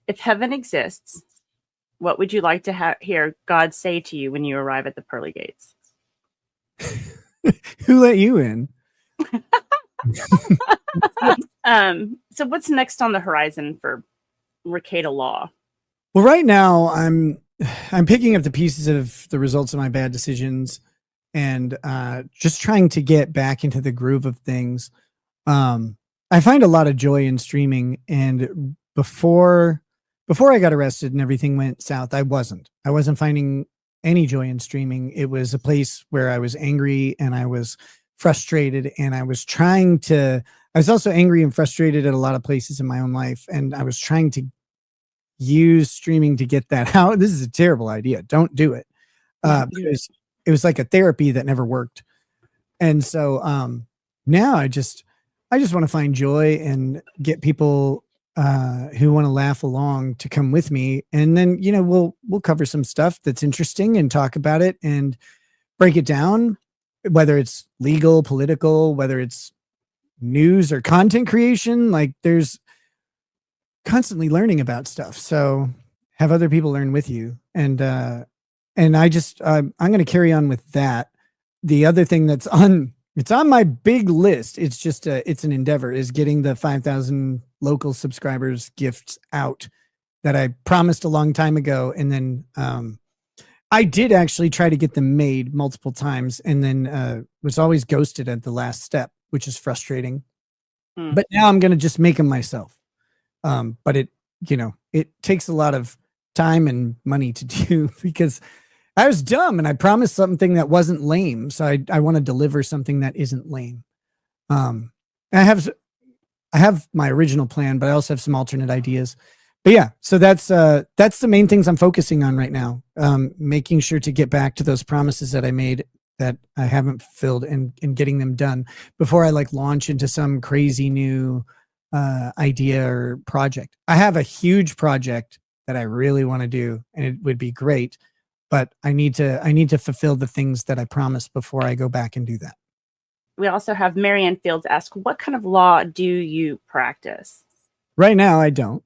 If heaven exists, what would you like to hear God say to you when you arrive at the pearly gates? Who let you in? So what's next on the horizon for Rekieta Law? Well, right now I'm picking up the pieces of the results of my bad decisions and just trying to get back into the groove of things. I find a lot of joy in streaming, and before I got arrested and everything went south, I wasn't finding any joy in streaming. It was a place where I was angry and I was frustrated, and I was also angry and frustrated at a lot of places in my own life, and I was trying to use streaming to get that out. This is a terrible idea. Don't do it. It was like a therapy that never worked. And so now I just want to find joy and get people who want to laugh along to come with me. And then, we'll cover some stuff that's interesting and talk about it and break it down, whether it's legal, political, whether it's news or content creation. Like, there's constantly learning about stuff. So have other people learn with you. And I just, I'm going to carry on with that. The other thing it's on my big list. It's just it's an endeavor, is getting the 5,000 local subscribers gifts out that I promised a long time ago. And then I did actually try to get them made multiple times, and then was always ghosted at the last step, which is frustrating. But now I'm going to just make them myself. But it takes a lot of time and money to do, because I was dumb and I promised something that wasn't lame. So I want to deliver something that isn't lame. I have my original plan, but I also have some alternate ideas. But yeah, so that's the main things I'm focusing on right now. Making sure to get back to those promises that I made that I haven't fulfilled, and getting them done before I launch into some crazy new idea or project. I have a huge project that I really want to do, and it would be great, but I need to fulfill the things that I promised before I go back and do that. We also have Marianne Fields ask, what kind of law do you practice? Right now, I don't.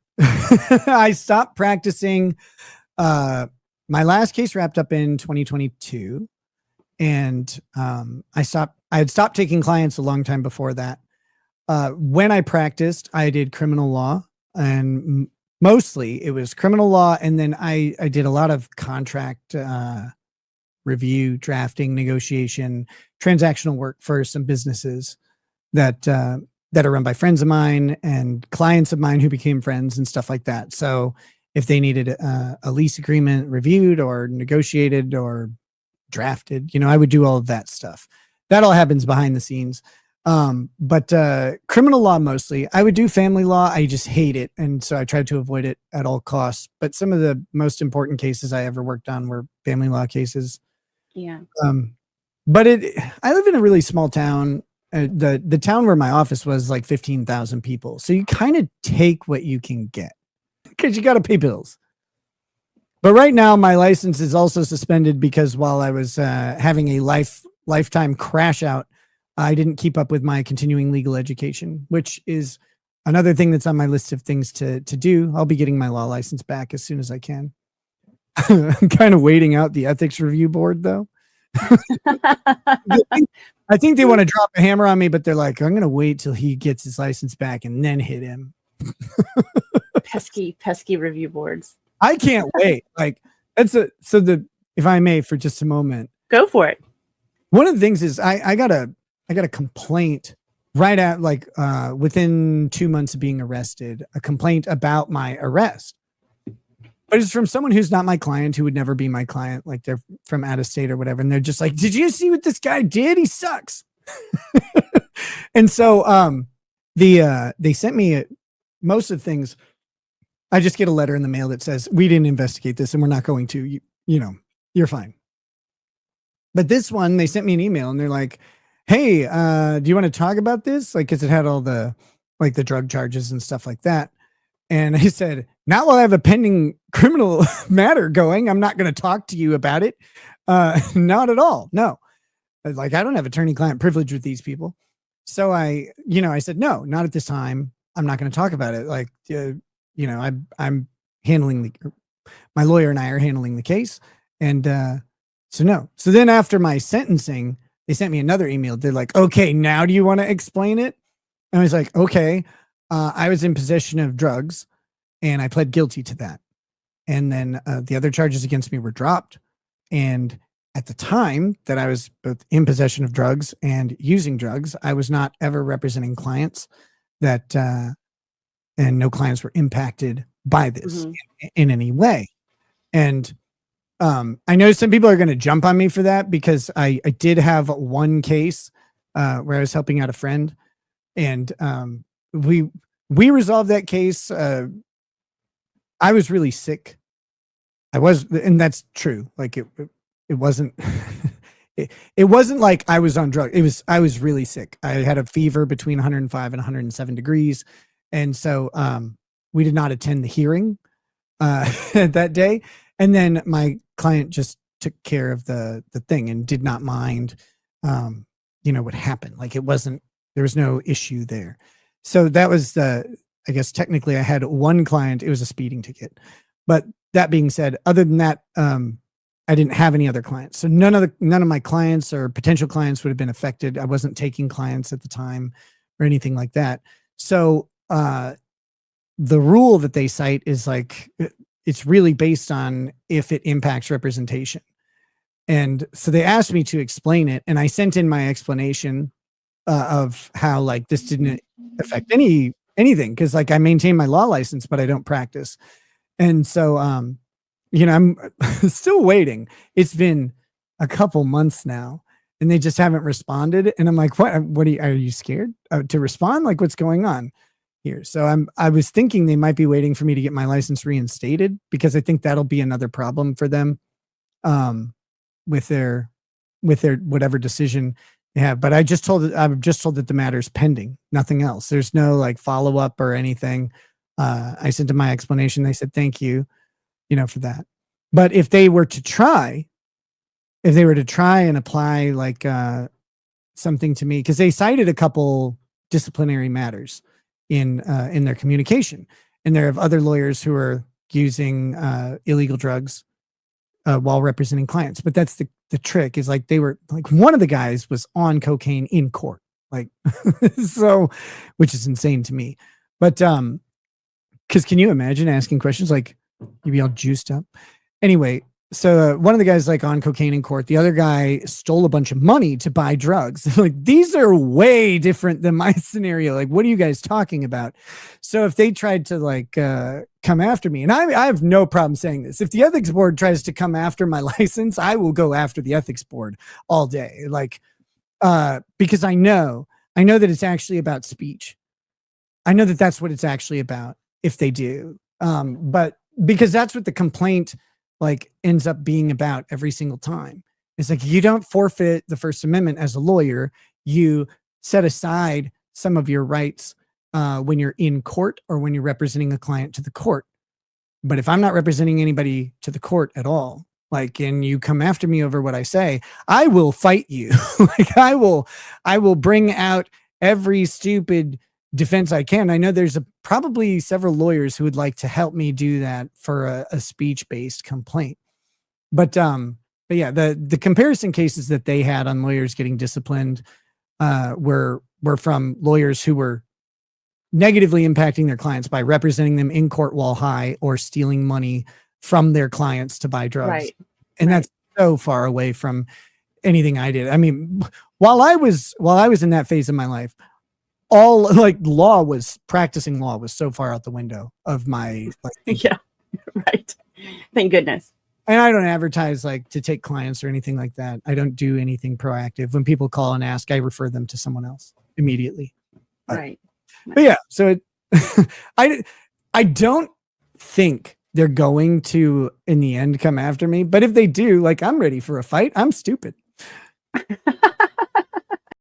I stopped practicing. My last case wrapped up in 2022, and I had stopped taking clients a long time before that. When I practiced, I did criminal law, and mostly it was criminal law. And then I did a lot of contract review, drafting, negotiation, transactional work for some businesses that are run by friends of mine and clients of mine who became friends and stuff like that. So if they needed a lease agreement reviewed or negotiated or drafted, I would do all of that stuff. That all happens behind the scenes. But criminal law mostly. I would do family law. I just hate it, and so I tried to avoid it at all costs. But some of the most important cases I ever worked on were family law cases. Yeah. But I live in a really small town. The town where my office was 15,000 people. So you kind of take what you can get, because you got to pay bills. But right now my license is also suspended because while I was having a lifetime crash out, I didn't keep up with my continuing legal education, which is another thing that's on my list of things to do. I'll be getting my law license back as soon as I can. I'm kind of waiting out the ethics review board, though. I think they want to drop a hammer on me, but they're like, I'm going to wait till he gets his license back and then hit him. pesky review boards. I can't wait. If I may, for just a moment, go for it. One of the things is I got a complaint right at within 2 months of being arrested, a complaint about my arrest. But it's from someone who's not my client, who would never be my client. Like, they're from out of state or whatever. And they're just like, did you see what this guy did? He sucks. And so they sent me most of the things. I just get a letter in the mail that says, we didn't investigate this and we're not going to, you're fine. But this one, they sent me an email and they're like, hey, do you want to talk about this? Cause it had all the drug charges and stuff like that. And I said, not while I have a pending criminal matter going. I'm not going to talk to you about it. Not at all. No. I don't have attorney-client privilege with these people. So I said, no, not at this time. I'm not going to talk about it. I'm my lawyer and I are handling the case. And so no. So then after my sentencing, they sent me another email. They're like, okay, now do you want to explain it? And I was like, okay, I was in possession of drugs and I pled guilty to that. And then the other charges against me were dropped. And at the time that I was both in possession of drugs and using drugs, I was not ever representing clients that, and no clients were impacted by this in any way. And I know some people are going to jump on me for that because I did have one case where I was helping out a friend, and we resolved that case. I was really sick. I was, and that's true. Like it wasn't, it wasn't like I was on drugs. I was really sick. I had a fever between 105 and 107 degrees. And so we did not attend the hearing that day. And then my client just took care of the thing and did not mind, what happened. Like there was no issue there. So that was I guess technically I had one client. It was a speeding ticket. But that being said, other than that, I didn't have any other clients. So none of my clients or potential clients would have been affected. I wasn't taking clients at the time or anything like that. So the rule that they cite is like, it's really based on if it impacts representation. And so they asked me to explain it. And I sent in my explanation of how like this didn't affect anything. Cause like I maintain my law license, but I don't practice. And so, I'm still waiting. It's been a couple months now and they just haven't responded. And I'm like, what are you scared to respond? Like what's going on here? So I was thinking they might be waiting for me to get my license reinstated because I think that'll be another problem for them with their whatever decision they have. But I'm just told that the matter is pending, nothing else. There's no like follow up or anything. I sent them my explanation. They said, thank you, for that. But if they were to try and apply like something to me, because they cited a couple disciplinary matters in their communication, and there are other lawyers who are using illegal drugs while representing clients. But that's the trick is like they were like one of the guys was on cocaine in court, like so, which is insane to me. But because can you imagine asking questions like you'd be all juiced up? Anyway, so one of the guys like on cocaine in court. The other guy stole a bunch of money to buy drugs. Like these are way different than my scenario. Like, what are you guys talking about? So if they tried to like come after me, and I have no problem saying this, if the ethics board tries to come after my license, I will go after the ethics board all day. Like because I know that it's actually about speech. I know that that's what it's actually about. If they do, but because that's what the complaint like ends up being about every single time. It's like you don't forfeit the First Amendment as a lawyer. You set aside some of your rights when you're in court or when you're representing a client to the court. But if I'm not representing anybody to the court at all, like, and you come after me over what I say, I will fight you. Like I will bring out every stupid defense I can. I know there's probably several lawyers who would like to help me do that for a speech-based complaint. But yeah, the comparison cases that they had on lawyers getting disciplined were from lawyers who were negatively impacting their clients by representing them in court while high or stealing money from their clients to buy drugs. Right. And that's so far away from anything I did. I mean, while I was in that phase of my life, all like practicing law was so far out the window of my like, yeah, right. Thank goodness. And I don't advertise like to take clients or anything like that. I don't do anything proactive. When people call and ask, I refer them to someone else immediately. Right. But yeah, so I don't think they're going to in the end come after me. But if they do, like I'm ready for a fight. I'm stupid.